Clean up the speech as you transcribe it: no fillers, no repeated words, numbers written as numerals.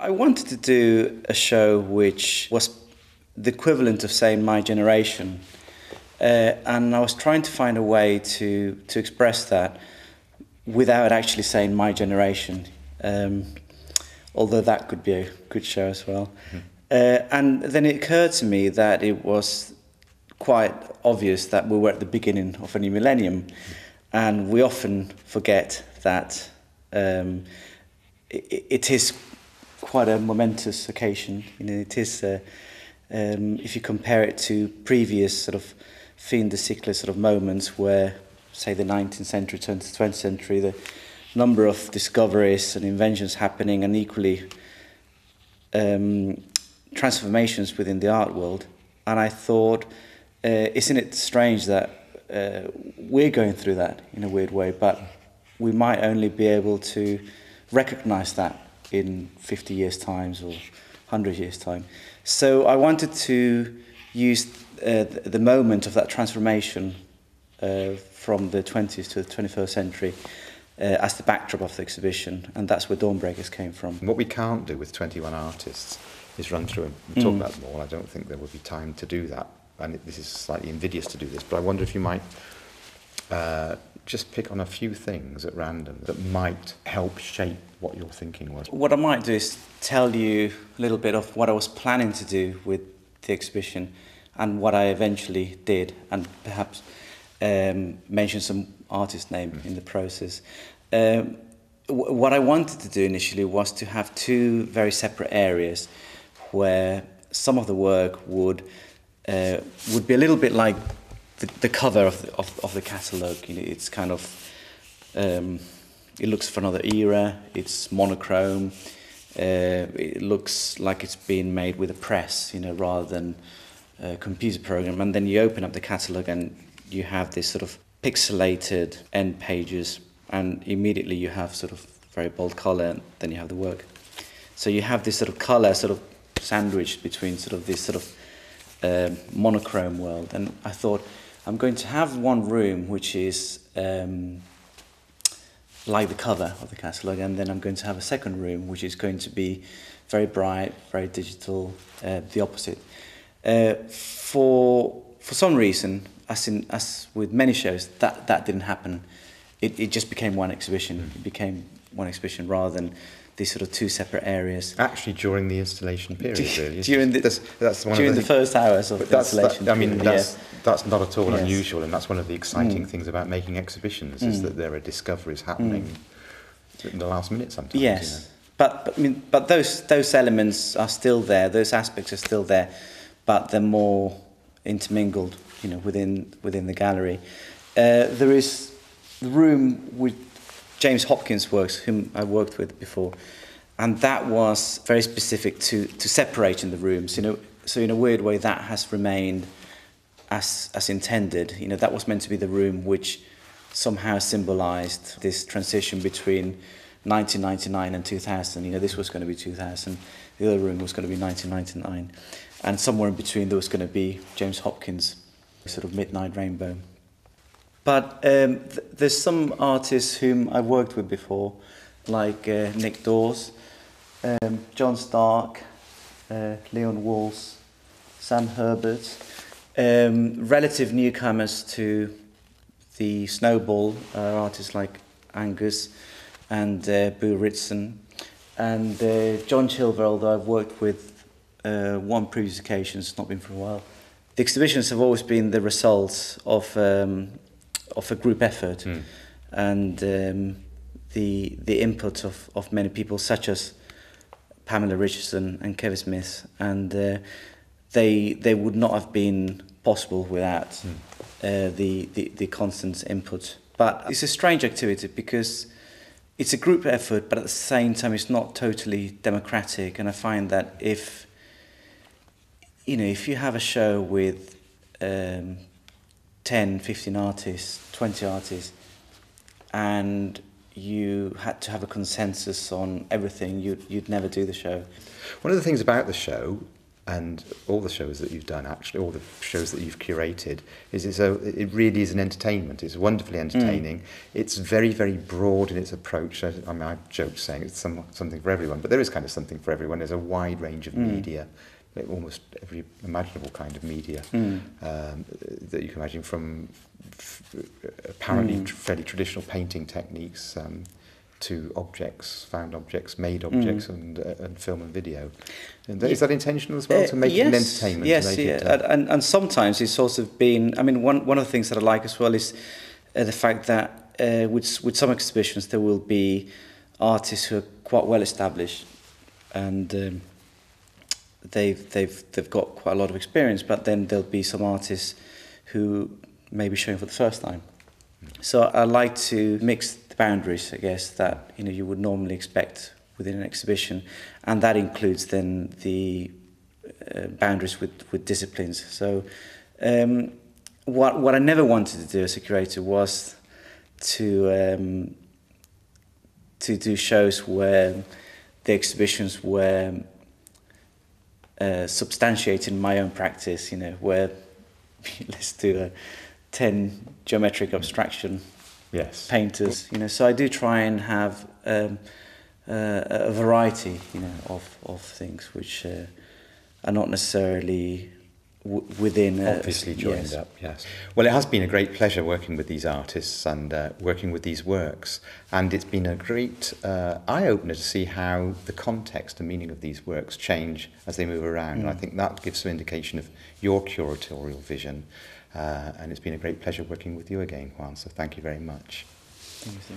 I wanted to do a show which was the equivalent of, say, My Generation. And I was trying to find a way to express that without actually saying My Generation, although that could be a good show as well. And then it occurred to me that it was quite obvious that we were at the beginning of a new millennium, and we often forget that it is quite a momentous occasion. You know, it is, if you compare it to previous sort of fin de siècle sort of moments where, say, the 19th century turned to the 20th century, the number of discoveries and inventions happening, and equally transformations within the art world. And I thought, isn't it strange that we're going through that in a weird way, but we might only be able to recognize that in 50 years' time or 100 years' time. So I wanted to use the moment of that transformation from the 20th to the 21st century as the backdrop of the exhibition, and that's where Dawnbreakers came from. What we can't do with 21 artists is run through and talk about them all. I don't think there will be time to do that, and this is slightly invidious to do this, but I wonder if you might just pick on a few things at random that might help shape what your thinking was. What I might do is tell you a little bit of what I was planning to do with the exhibition and what I eventually did, and perhaps mention some artist name in the process. What I wanted to do initially was to have two very separate areas where some of the work would be a little bit like the cover of the catalogue. You know, it's kind of it looks for another era. It's monochrome. It looks like it's been made with a press, you know, rather than a computer program. And then you open up the catalogue and you have this sort of pixelated end pages, and immediately you have sort of very bold colour, and then you have the work. So you have this sort of colour sort of sandwiched between sort of this sort of monochrome world. And I thought, I'm going to have one room which is like the cover of the catalogue, and then I'm going to have a second room which is going to be very bright, very digital, the opposite. For some reason, as with many shows, that didn't happen. It just became one exhibition. It became one exhibition rather than these sort of two separate areas. Actually, during the installation period, really. during the first hours of the installation period. That's not at all unusual, and that's one of the exciting things about making exhibitions, is that there are discoveries happening in the last minute sometimes. Yes, you know. but those elements are still there. Those aspects are still there, but they're more intermingled, you know, within the gallery. There is the room with James Hopkins' works, whom I worked with before, and that was very specific to separating the rooms. You know, so in a weird way, that has remained as intended. You know, that was meant to be the room which somehow symbolised this transition between 1999 and 2000. You know, this was going to be 2000. The other room was going to be 1999, and somewhere in between there was going to be James Hopkins' sort of Midnight Rainbow. But there's some artists whom I've worked with before, like Nick Dawes, John Stark, Leon Walls, Sam Herbert, relative newcomers to the Snowball, artists like Angus and Boo Ritson, and John Chilver, although I've worked with one previous occasion, it's not been for a while. The exhibitions have always been the result of a group effort, and the input of many people, such as Pamela Richardson and Kevin Smith, and they would not have been possible without the constant input. But it's a strange activity because it's a group effort, but at the same time it's not totally democratic. And I find that if you have a show with 10, 15 artists, 20 artists, and you had to have a consensus on everything, you'd never do the show. One of the things about the show and all the shows that you've done, actually, all the shows that you've curated, it really is an entertainment. It's wonderfully entertaining. It's very, very broad in its approach. I mean, I joked saying it's something for everyone, but there is kind of something for everyone. There's a wide range of media, almost every imaginable kind of media that you can imagine, from apparently fairly traditional painting techniques to objects, found objects, made objects, and film and video. And is that intentional as well, to make it an entertainment? Yes, and sometimes it's also been, I mean, one of the things that I like as well is the fact that with some exhibitions there will be artists who are quite well established, and they've got quite a lot of experience, but then there'll be some artists who may be showing for the first time. So I like to mix the boundaries, I guess, that you would normally expect within an exhibition, and that includes then the boundaries with disciplines. So what I never wanted to do as a curator was to do shows where the exhibitions were substantiating my own practice, where let's do a 10 geometric abstraction painters, so I do try and have a variety, of things which are not necessarily within obviously joined up. Yes. Well, it has been a great pleasure working with these artists and working with these works, and it's been a great eye-opener to see how the context and meaning of these works change as they move around. And I think that gives some indication of your curatorial vision. And it's been a great pleasure working with you again, Juan, so thank you very much. Thank you.